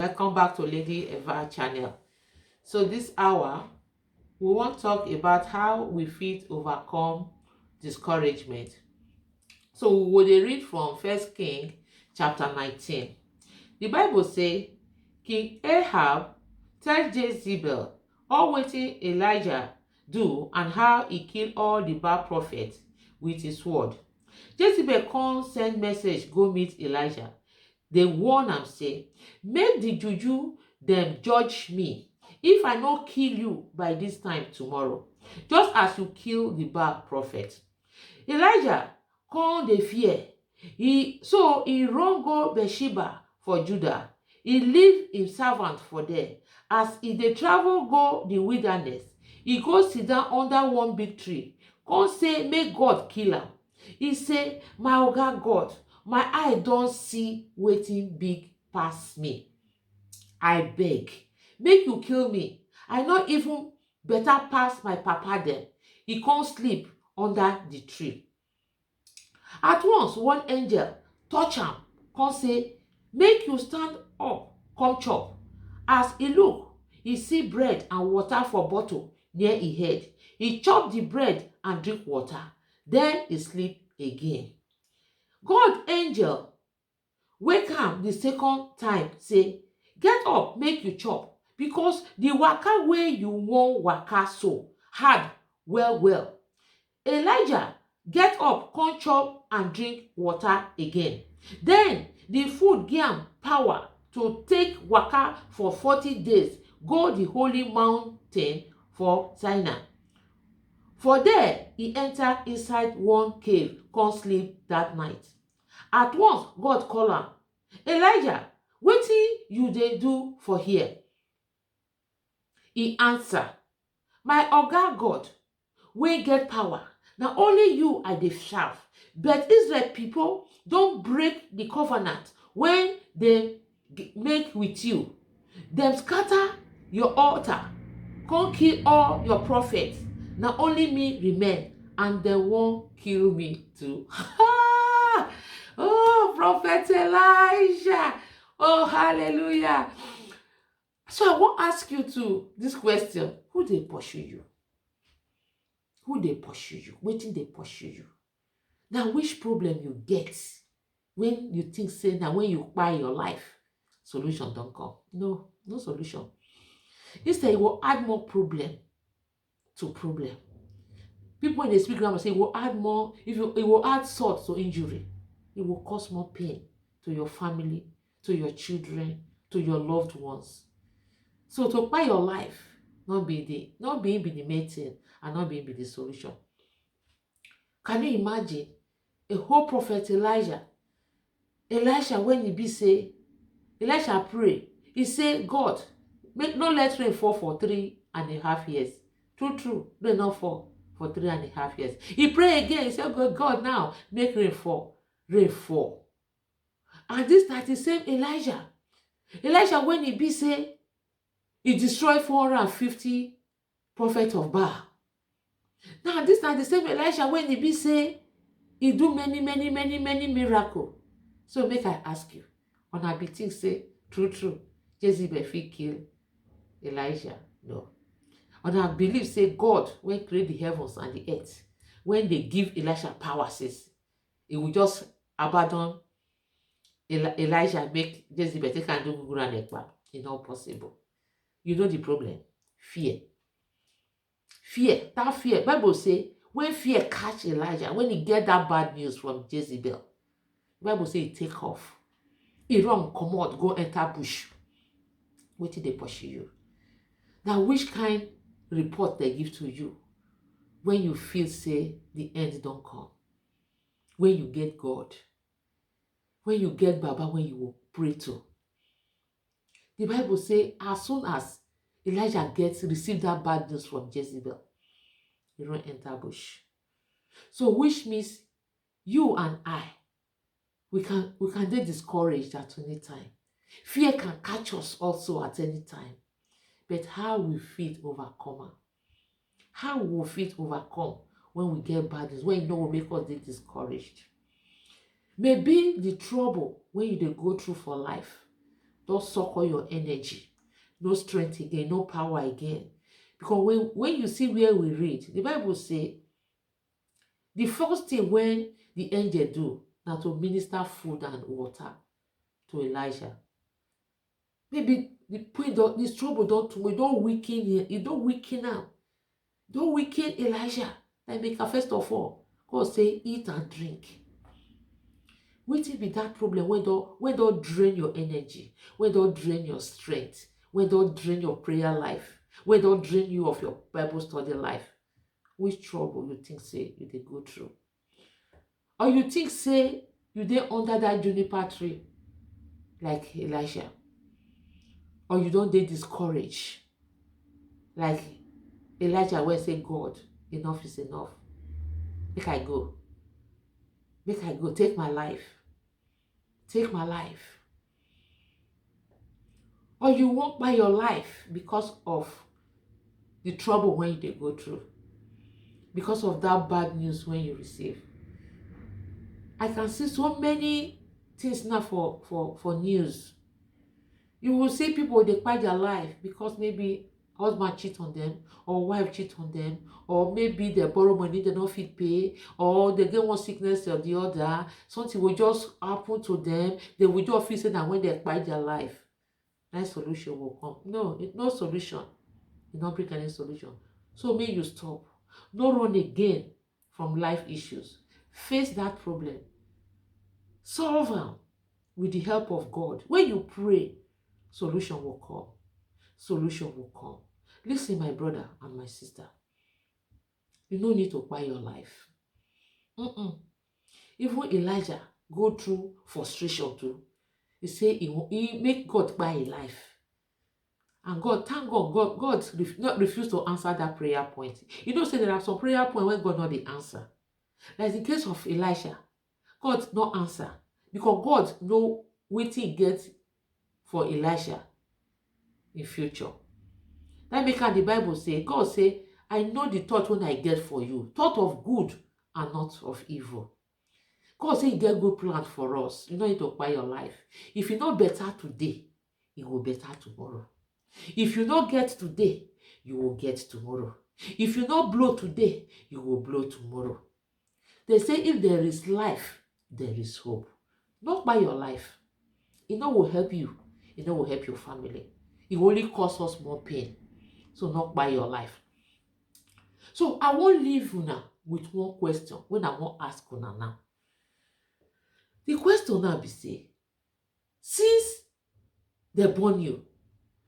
Welcome back to Lady Eva channel. So this hour, we want to talk about how we fit overcome discouragement. So we will read from First King chapter 19. The Bible say, King Ahab tell Jezebel all wetin Elijah do and how he kill all the Baal prophets with his sword. Jezebel come send message go meet Elijah. They warn am say, make the juju dem judge me if I no kill you by this time tomorrow, just as you kill the Baal prophet. Elijah come dey fear. He run go Beersheba for Judah. He leave him servant for there. As he dey travel go the wilderness, he go sit down under one big tree, come say make God kill am. He say, my oga God, my eye don see wetin big pass me. I beg, make you kill me. I no even better pass my papa dem. He come sleep under the tree. At once, one angel touch am, come say, make you stand up, come chop. As he look, he see bread and water for bottle near him head. He chop the bread and drink water. Then he sleep again. God angel wake am the second time say, get up make you chop, because the waka wey you wan waka so hard well well. Elijah get up come chop and drink water again. Then the food give am power to take waka for 40 days go the holy mountain for Sinai. For there he enter inside one cave come sleep that night. At once God call am, Elijah, wetin you dey do for here? He answer, my oga God wey get power, na only you I dey serve, but Israel people don break the covenant wey dem make with you. Dem scatter your altar, come kill all your prophets. Na only me remain, and dem wan kill me too. Oh, Prophet Elijah. Oh, hallelujah. So I wan ask you this question. Who dey pursue you? Who dey pursue you? Wetin dey pursue you? Na which problem you get when you think say na when you kpai your life, solution don come? No, no solution. Instead, you go add more problem to problem. People wey dey speak grammar say, you will add more, if you will add salt to injury, it will cause more pain to your family, to your children, to your loved ones. So to kpai your life, not be the main thing, and not be the solution. Can you imagine a whole prophet Elijah when he be say, Elijah pray, he say, God, no let rain fall for 3.5 years. True, rain not fall for 3.5 years. He pray again, he said, God, now make rain fall. Rain fall. And this that the same Elijah when he be say, he destroyed 450 prophets of Baal. Now this na the same Elijah when he be say, he do many miracles. So make I ask you, una be think say, true, Jezebel fit kill Elijah? No. Una believe say God, when create the heavens and the earth, when they give Elijah power, says he will just abandon Elijah, make Jezebel take and do guguru and ekpa? It's not possible. You know the problem? Fear. That fear. Bible say, when fear catch Elijah, when he get that bad news from Jezebel, Bible say he take off. He run, comot, go enter bush. Wetin dey pursue you? Now, which kind report they give to you when you feel say the end don't come? When you get God, when you get Baba, when you will pray to. The Bible say, as soon as Elijah received that bad news from Jezebel, he run enter bush. So which means you and I, we can get discouraged at any time. Fear can catch us also at any time. But how we fit overcome am? How we will fit overcome when we get bad news, when you know will make us get discouraged? Maybe the trouble when you dey go through for life don suck all your energy. No strength again, no power again. Because when you see where we read, the Bible say the first thing when the angel do na to minister food and water to Elijah. Maybe the pain, this trouble don't too much, don't weaken him, it don't weaken am. Don't weaken Elijah. Like make first of all, God say eat and drink. Wetin be that problem when don't drain your energy, when don't drain your strength, when don't drain your prayer life, when don't drain you of your Bible study life? Which trouble you think say you dey go through? Or you think say you dey under that juniper tree like Elijah? Or you don't dey discouraged like Elijah when say, God, enough is enough. Make I go. Make I go. Take my life. Take my life. Or you won't buy your life because of the trouble when you dey go through. Because of that bad news when you receive. I can see so many things now for news. You will see people they buy their life because maybe husband cheat on them, or wife cheat on them, or maybe they borrow money they don't fit pay, or they get one sickness or the other. Something will just happen to them. They will just feel that when they buy their life, nice solution will come. No, no solution. You don't bring any solution. So may you stop. No run again from life issues. Face that problem. Solve them with the help of God. When you pray, solution will come. Solution will come. Listen, my brother and my sister. You no need to buy your life. Even Elijah go through frustration too. He say he make God buy a life. And God, thank God, God not refuse to answer that prayer point. You know, say there are some prayer points where God not the answer. Like in the case of Elisha, God not answer. Because God know what he get for Elisha in future. That make the Bible say, God say, I know the thought when I get for you. Thought of good and not of evil. God say he get good plan for us. You don't need to buy your life. If you know better today, it will better tomorrow. If you not get today, you will get tomorrow. If you not blow today, you will blow tomorrow. They say if there is life, there is hope. Not by your life. It not will help you. It not will help your family. It will only cause us more pain. So not by your life. So I won't leave you now with one question when I won't ask you now. The question now be say, since they born you,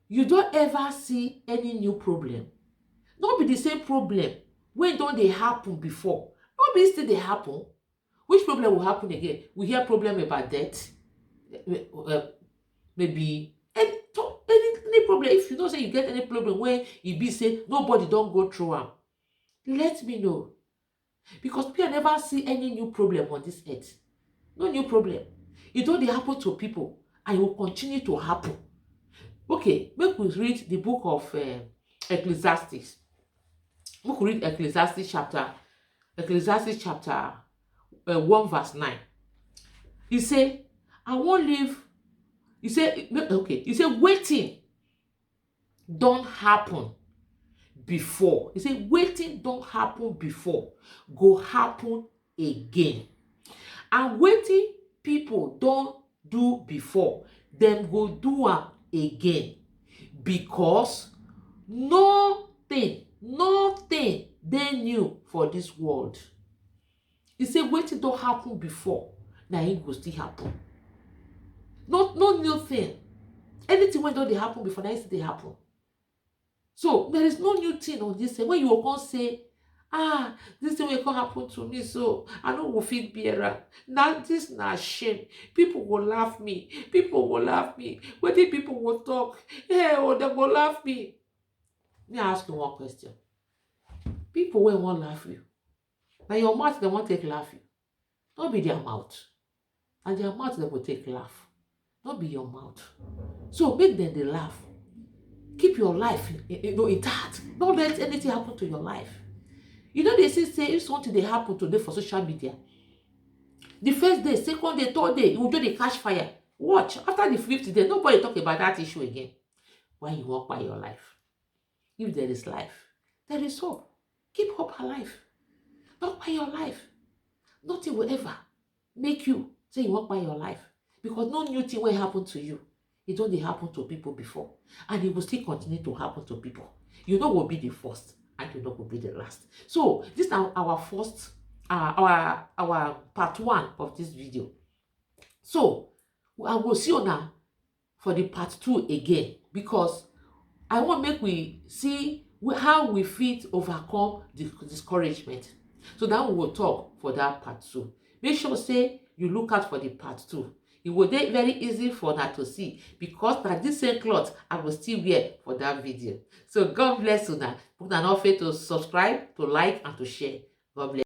you don't ever see any new problem. Not be the same problem when don't they happen before. Not be still they happen. Which problem will happen again? We hear problem about death. Maybe any problem. If you don't say you get any problem where it be say nobody don't go through them, let me know. Because people never see any new problem on this earth. No new problem. It only happen to people and it will continue to happen. Okay, make we read the book of Ecclesiastes. We could read Ecclesiastes chapter 1 verse 9. He say, I won't leave. He say, okay, he say, waiting don't happen before. He say, waiting don't happen before, go happen again. And waiting people don't do before, them go do am again. Because nothing they new for this world. He say waiting don't happen before, now it go still happen. No new thing. Anything when don't they happen before, now it still happen. So there is no new thing on this thing. When you will come say, this thing will come happen to me, so I know will feel better. Now this na shame. People will laugh me. People will laugh me. What if people will talk? Hey, oh, they will laugh me. Let me ask you one question. People will won't laugh you. Now your mouth they won't take laugh you. Don't be their mouth. And their mouth they will take laugh. Don't be your mouth. So make them they laugh. Keep your life intact. Don't let anything happen to your life. You know, they say if something they happen today for social media, the first day, second day, third day, it will just they catch fire. Watch, after the 50th day, nobody talk about that issue again. Why you walk by your life? If there is life, there is hope. Keep hope alive. Not by your life. Nothing will ever make you say you walk by your life. Because no new thing will happen to you. It only happened to people before. And it will still continue to happen to people. You know will be the first and you know will be the last. So this is our first, our part 1 of this video. So I will see you now for the part 2 again, because I want make we see how we fit overcome the discouragement. So now we will talk for that part 2. Make sure say you look out for the part 2. It will be very easy for that to see, because na this same cloth I will still wear for that video. So God bless you now. Put an offer to subscribe, to like, and to share. God bless.